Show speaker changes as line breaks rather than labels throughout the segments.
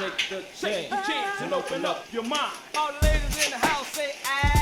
Take the chance and open up your mind.
All the ladies in the house say, ow.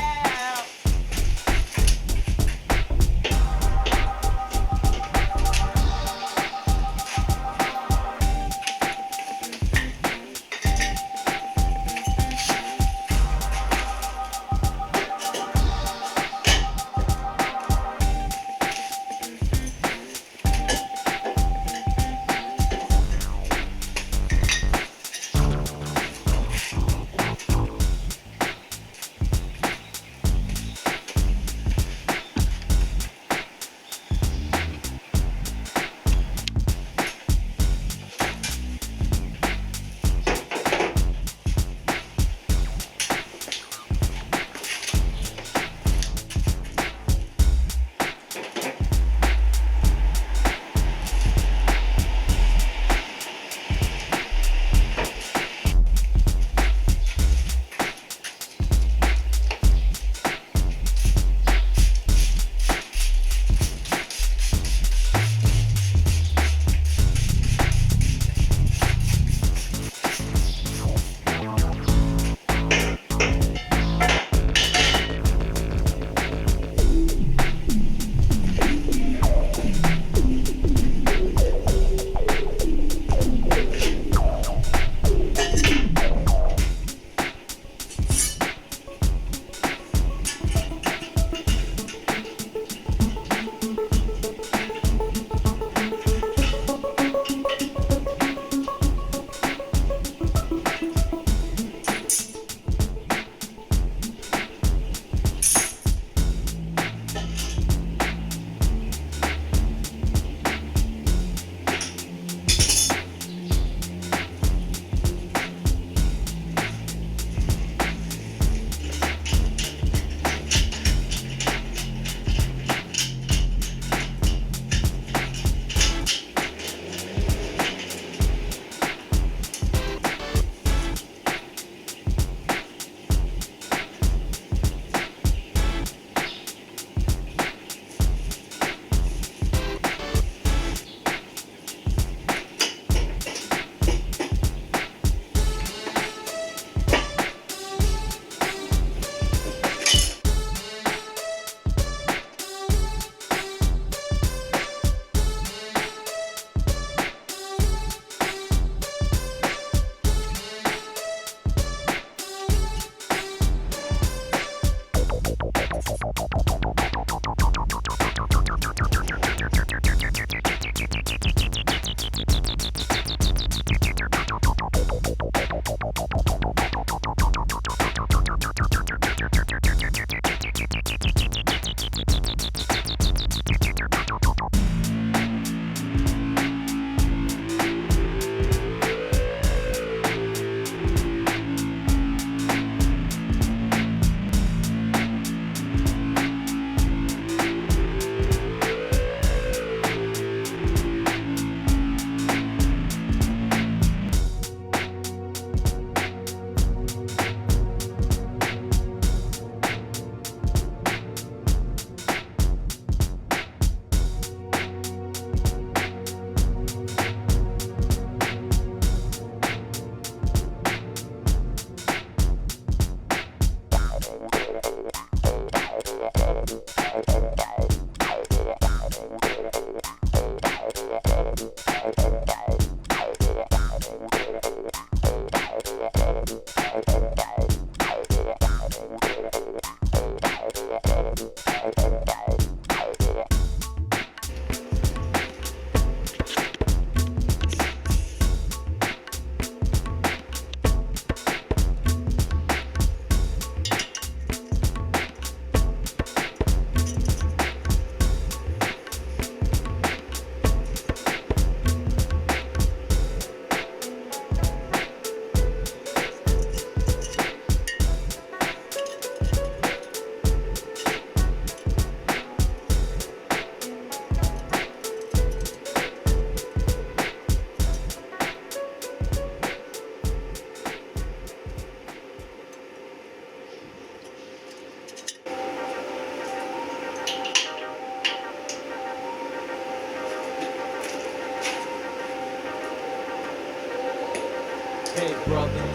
Hey brother,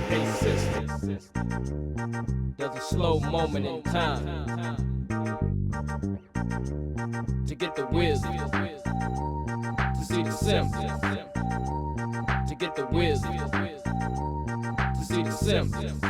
hey sister, there's a slow moment in time to get the wisdom, to see the symptoms, to get the wisdom, to see the symptoms.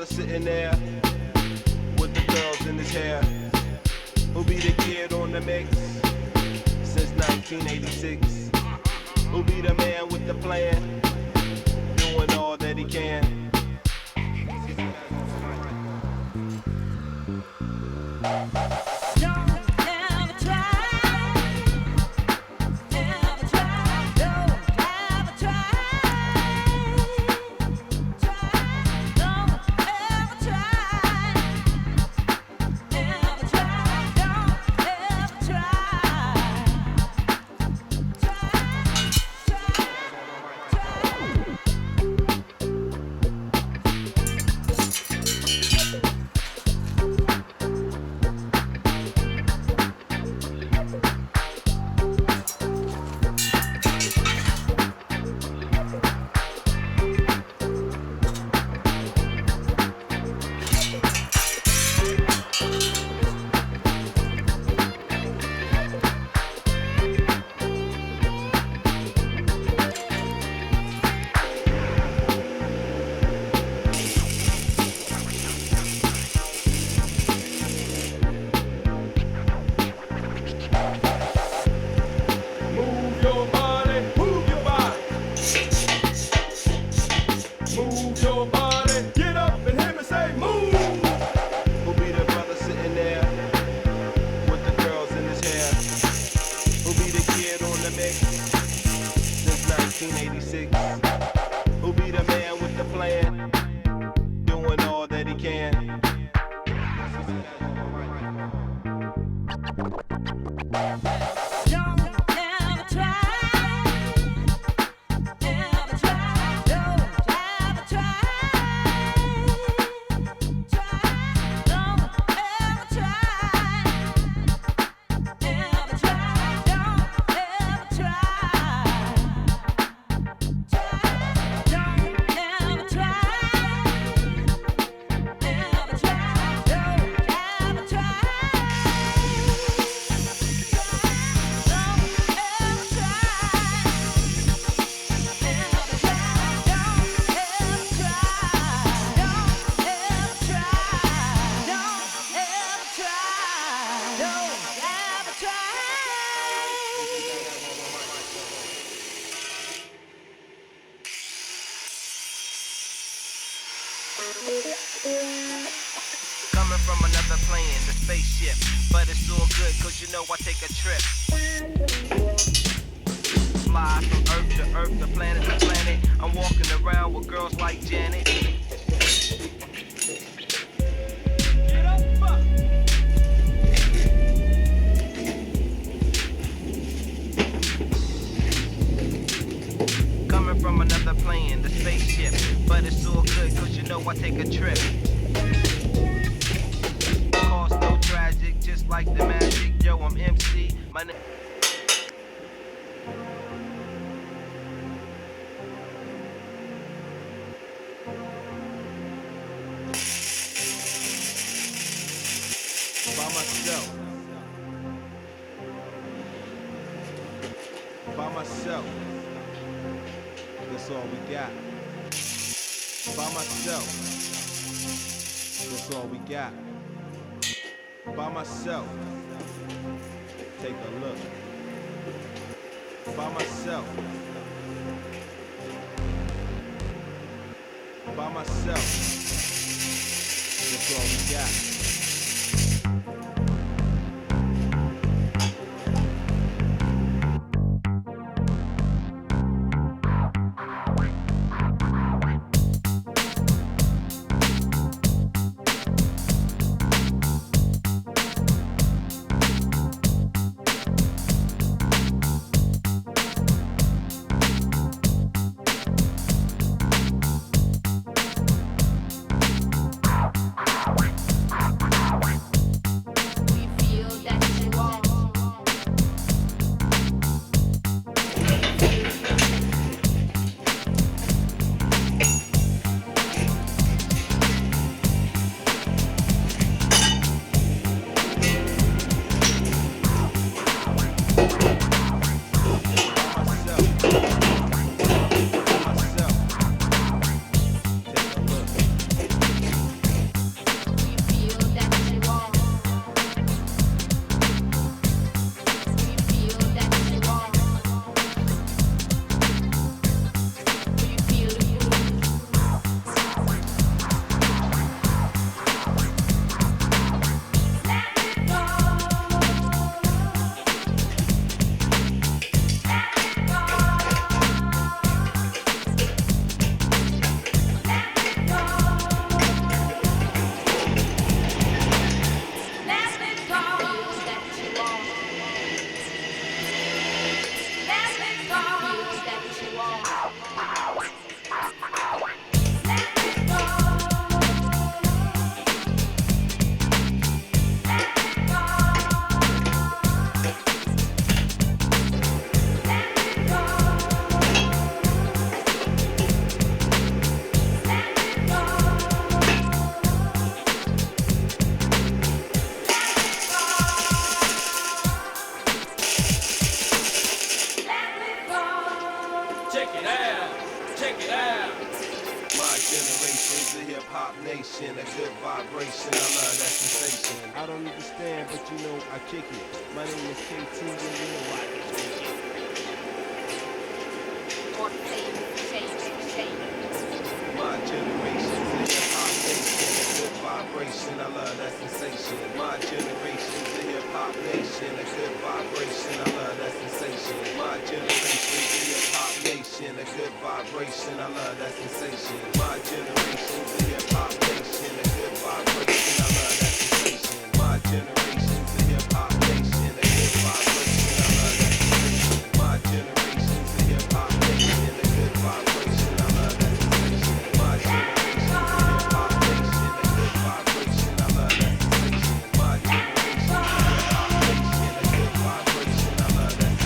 Sitting there with the girls in his hair. Who'll be the kid on the mix since 1986? Who'll be the man with the plan, doing all that he can? Who'll be the man with the plan, doing all that he can? Coming from another plane, the spaceship, but it's all good cause you know I take a trip. Fly from earth to earth, the planet to planet. I'm walking around with girls like Janet. Get up! Coming from another plane, the spaceship, but it's all good cause you know I take a trip. Cost no tragic, just like the magic. Yo, I'm MC, my name. By myself. By myself. That's all we got. By myself. That's all we got. By myself. Take a look. By myself. By myself. That's all we got. Nation, a good vibration, I love that sensation. I don't understand, but you know I kick it. My name is KT, and we're watching. My generation's a hip-hop nation, a good vibration, I love that sensation. My generation's a hip-hop nation, a good vibration, I love that sensation. My generation's a hip-hop nation, a good vibration, I love that sensation. My generation's a hip-hop nation, a good vibration, I love that sensation. My generation's a hip-hop nation, a good vibration, I love that sensation. My generation's a hip-hop nation, a good vibration, I love that sensation. My generation's a hip-hop nation, a good vibration, I love that sensation. My generation's a hip-hop nation, a good vibration, I love that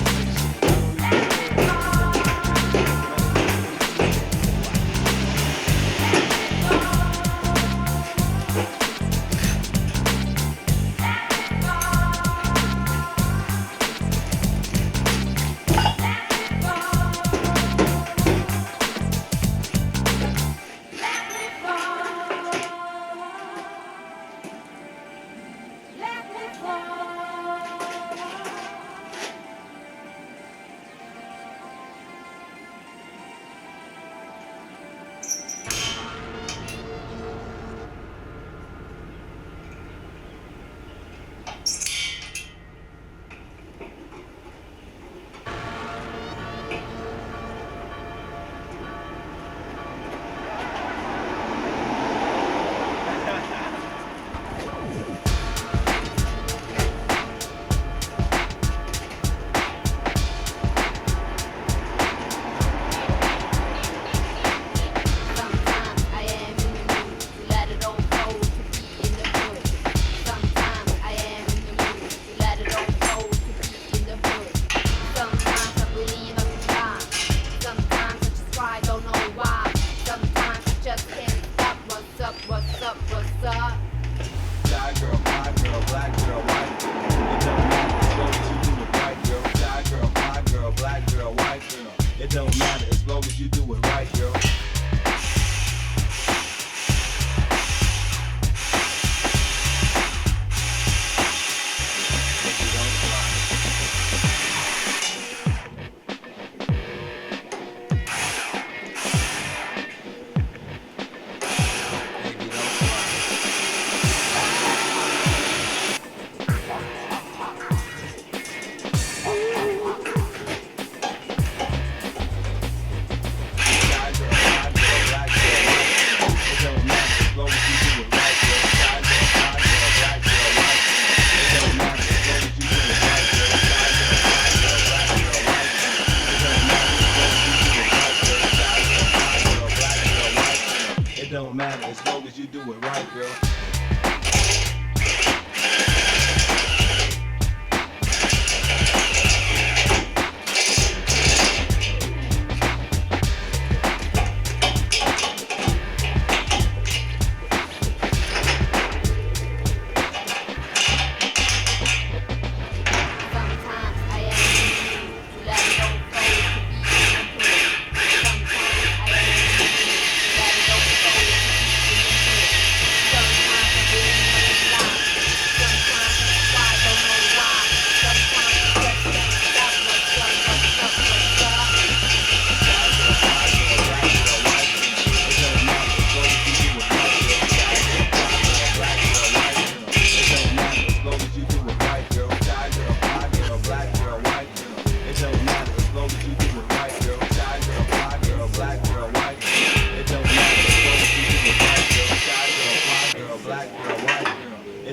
don't matter as long as you do it right, girl.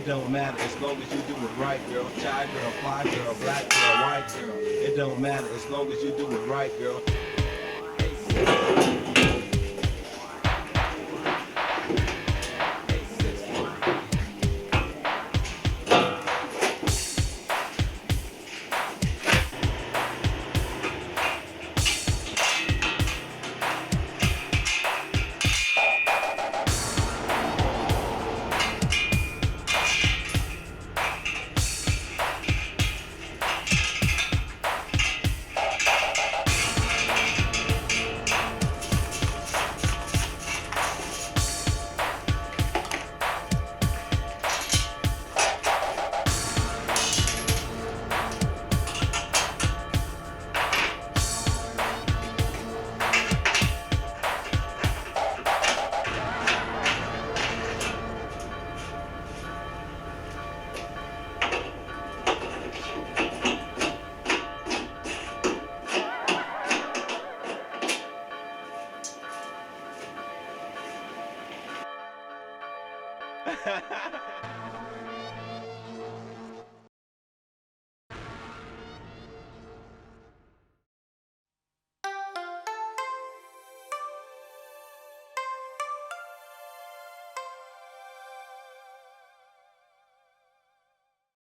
It don't matter as long as you do it right, girl. Shy girl, fly girl, black girl, white girl. It don't matter as long as you do it right, girl.